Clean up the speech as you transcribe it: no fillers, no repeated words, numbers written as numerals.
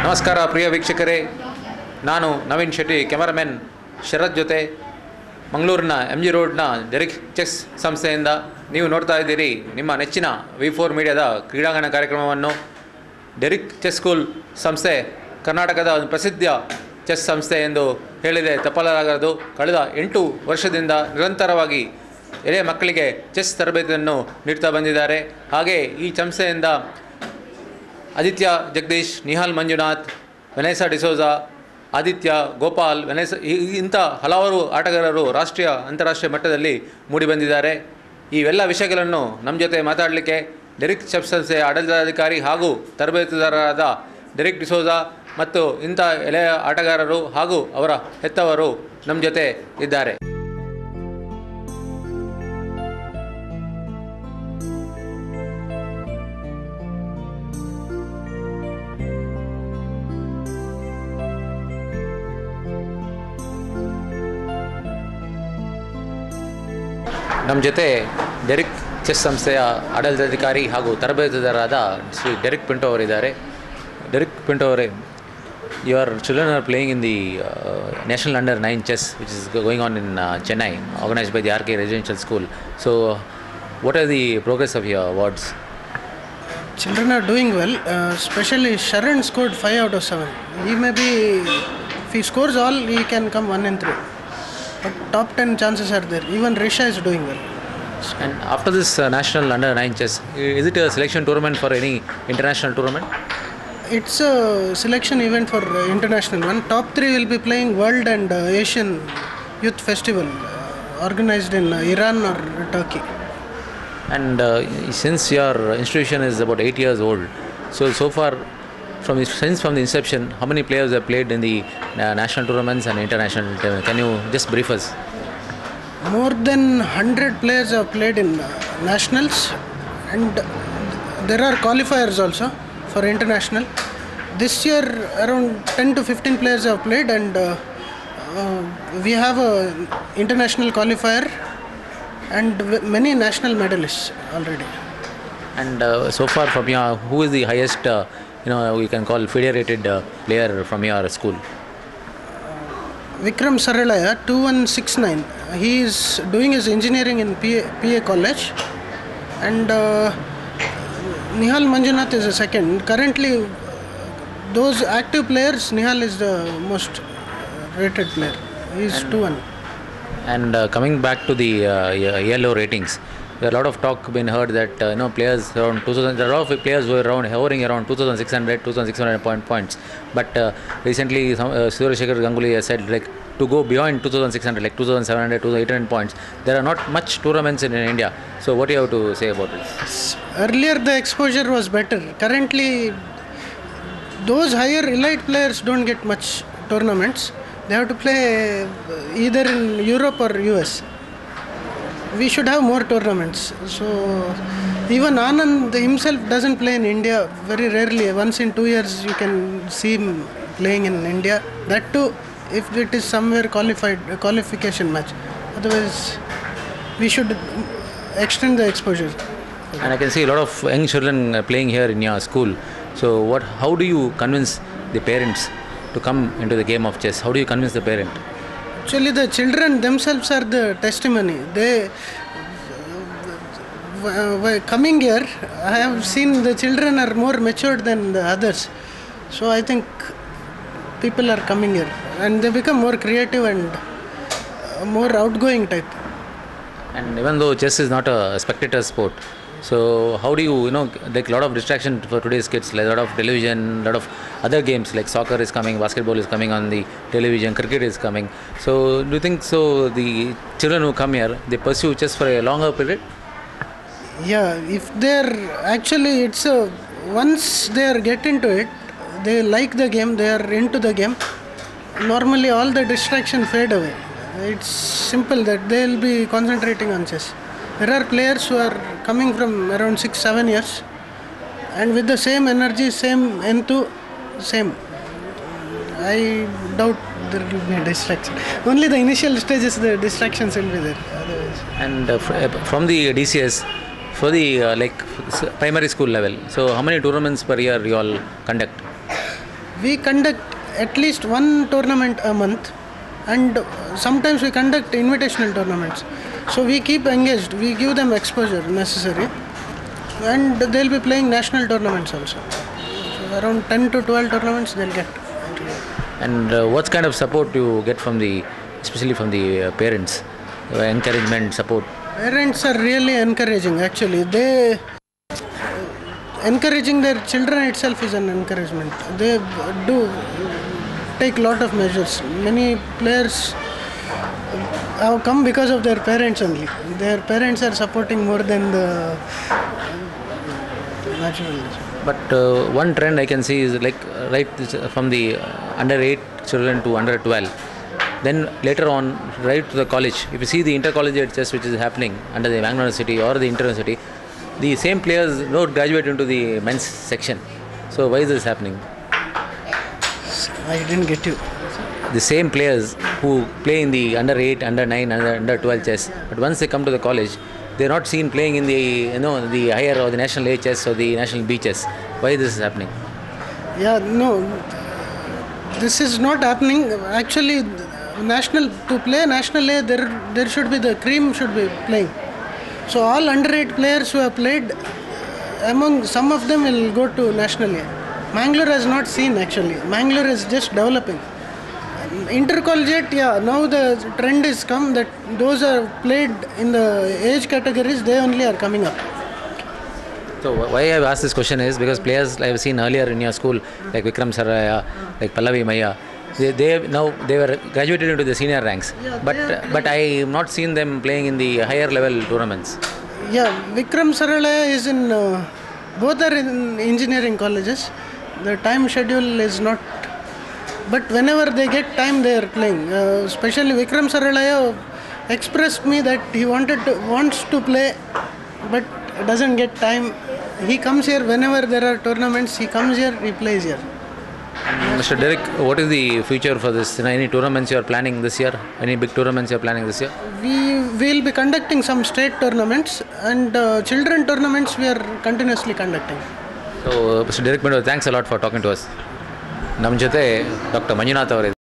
ನಮಸ್ಕಾರ ಪ್ರಿಯ ವೀಕ್ಷಕರೇ, ನಾನು ನವೀನ್ ಶೆಟ್ಟಿ, ಕ್ಯಾಮರಾಮನ್ ಶರತ್ ಜೊತೆ ಮಂಗಳೂರಿನ MG ರೋಡ್ನ ಡೆರಿಕ್ ಚೆಸ್ ಸಂಸ್ಥೆಯಿಂದ ನೀವು ನೋಡ್ತಾ ಇದ್ದೀರಿ ನಿಮ್ಮ ನೆಚ್ಚಿನ V4 ಮೀಡಿಯಾದ ಕ್ರೀಡಾಂಗಣ ಕಾರ್ಯಕ್ರಮವನ್ನು. ಡೆರಿಕ್ ಚೆಸ್ ಸ್ಕೂಲ್ ಸಂಸ್ಥೆ ಕರ್ನಾಟಕದ ಒಂದು ಪ್ರಸಿದ್ಧ ಚೆಸ್ ಸಂಸ್ಥೆ ಎಂದು ಹೇಳಿದೆ ತಪ್ಪಲಾಗದು. ಕಳೆದ 8 ವರ್ಷದಿಂದ ನಿರಂತರವಾಗಿ ಎಳೆಯ ಮಕ್ಕಳಿಗೆ ಚೆಸ್ ತರಬೇತಿಯನ್ನು ನೀಡ್ತಾ ಬಂದಿದ್ದಾರೆ. ಹಾಗೆ ಈ ಸಂಸ್ಥೆಯಿಂದ ಆದಿತ್ಯ ಜಗದೀಶ್, ನಿಹಾಲ್ ಮಂಜುನಾಥ್, ವೆನೆಸಾ ಡಿಸೋಜಾ, ಆದಿತ್ಯ, ಗೋಪಾಲ್, ಇಂಥ ಹಲವಾರು ಆಟಗಾರರು ರಾಷ್ಟ್ರೀಯ ಅಂತಾರಾಷ್ಟ್ರೀಯ ಮಟ್ಟದಲ್ಲಿ ಮೂಡಿಬಂದಿದ್ದಾರೆ. ಇವೆಲ್ಲ ವಿಷಯಗಳನ್ನು ನಮ್ಮ ಜೊತೆ ಮಾತಾಡಲಿಕ್ಕೆ ಡೆರಿಕ್ ಚೆಸ್ ಸಂಸ್ಥೆಯ ಆಡಳಿತಾಧಿಕಾರಿ ಹಾಗೂ ತರಬೇತುದಾರರಾದ ಡೆರಿಕ್ ಡಿಸೋಜಾ ಮತ್ತು ಇಂಥ ಎಳೆಯ ಆಟಗಾರರು ಹಾಗೂ ಅವರ ಹೆತ್ತವರು ನಮ್ಮ ಜೊತೆ ಇದ್ದಾರೆ. ನಮ್ಮ ಜೊತೆ ಡೆರಿಕ್ ಚೆಸ್ ಸಂಸ್ಥೆಯ ಆಡಳಿತಾಧಿಕಾರಿ ಹಾಗೂ ತರಬೇತುದಾರರಾದ ಶ್ರೀ ಡೆರಿಕ್ ಪಿಂಟೋ ಅವರಿದ್ದಾರೆ. ಡೆರಿಕ್ ಪಿಂಟೋ ಅವರೇ, your children are playing in the national under 9 chess which is going on in Chennai, organised by the RK residential school. So what are the progress of your awards? Children are doing well, especially Sharan scored 5 out of 7. He may be, if he scores all, he can come 1 and 3. But top 10 chances are there. Even Risha is doing well. And after this national under 9 chess, is it a selection tournament for any international tournament? It's a selection event for international one. Top 3 will be playing World and Asian Youth Festival organized in Iran or Turkey. And since your institution is about 8 years old, so far from the inception, how many players have played in the national tournaments and international tournaments? Can you just brief us? More than 100 players have played in nationals, and there are qualifiers also for international. This year around 10 to 15 players have played, and we have a international qualifier and many national medalists already. And so far from your, who is the highest we can call federated player from your school? Vikram Saralaya, 2169. He is doing his engineering in PA College, and Nihal Manjunath is a second. Currently, those active players, Nihal is the most rated player. He is 2-1. And coming back to the yellow ratings, there are a lot of talk been heard that players around 2000, there are a lot of players who are hovering around 2600 points. But recently Surashekar Ganguly has said like to go beyond 2600, like 2700, 2800 points. There are not much tournaments in India. So what do you have to say about this? Earlier the exposure was better. Currently those higher elite players don't get much tournaments. They have to play either in Europe or US. We should have more tournaments. So even Anand himself doesn't play in India, very rarely. Once in 2 years you can see him playing in India. That too if it is somewhere qualification match. Otherwise we should extend the exposure. And I can see a lot of young children playing here in your school. So how do you convince the parents to come into the game of chess? How do you convince the parent? Actually, the children themselves are the testimony. They coming here, I have seen the children are more matured than the others. So I think people are coming here and they become more creative and more outgoing type. And even though chess is not a spectator sport, so how do you like a lot of distraction for today's kids, like a lot of television, a lot of other games like soccer is coming, basketball is coming on the television, cricket is coming. So do you think so the children who come here, they pursue chess for a longer period? Yeah, if they're actually once they are get into it, they like the game, they are into the game, normally all the distraction fade away. It's simple that they'll be concentrating on chess. There are players who are coming from around 6-7 years and with the same energy, same same. I doubt there will be a distraction. Only the initial stages the distractions will be there. Otherwise. And from the DCS, for the primary school level, so how many tournaments per year you all conduct? We conduct at least one tournament a month, and sometimes we conduct invitational tournaments. So we keep engaged, we give them exposure necessary, and they'll be playing national tournaments also. So around 10 to 12 tournaments they'll get. And what kind of support you get from the, especially from the parents, encouragement, support? Parents are really encouraging actually. They encouraging their children itself is an encouragement. They do take lot of measures. Many players have come because of their parents only. Their parents are supporting more than the natural. But one trend I can see is like right from the under 8 children to under 12. Then later on, right to the college. If you see the intercollegiate chess which is happening under the Bangalore City or the Interuniversity, the same players don't graduate into the men's section. So why is this happening? I didn't get you. The same players who play in the under 8, under 9, under 12 chess, but once they come to the college, they're not seen playing in the the higher or the national A chess or the national B chess. Why this is happening? Yeah, no, this is not happening. Actually, national to play national A, there should be the cream should be playing. So all under 8 players who have played, among some of them will go to national A. Mangalore has not seen actually. Mangalore is just developing. Intercollegiate, yeah, now the trend is come that those are played in the age categories, they only are coming up. So why I have asked this question is because players I have seen earlier in your school, like Vikram Saraya, like Pallavi Maya, they were graduated into the senior ranks, but I have not seen them playing in the higher level tournaments. Yeah, Vikram Saralaya is in both are in engineering colleges. The time schedule is not, but whenever they get time they are playing. Especially Vikram Saralaya expressed me that he wants to play but doesn't get time. He comes here whenever there are tournaments, he comes here, he plays here. Mr. Derek, what is the future for this? Any tournaments you are planning this year? Any big tournaments you are planning this year? We will be conducting some state tournaments, and children tournaments we are continuously conducting. So Mr. Derek Mendo, thanks a lot for talking to us. ನಮ್ಮ ಜೊತೆ doctor Manjunath ಅವರು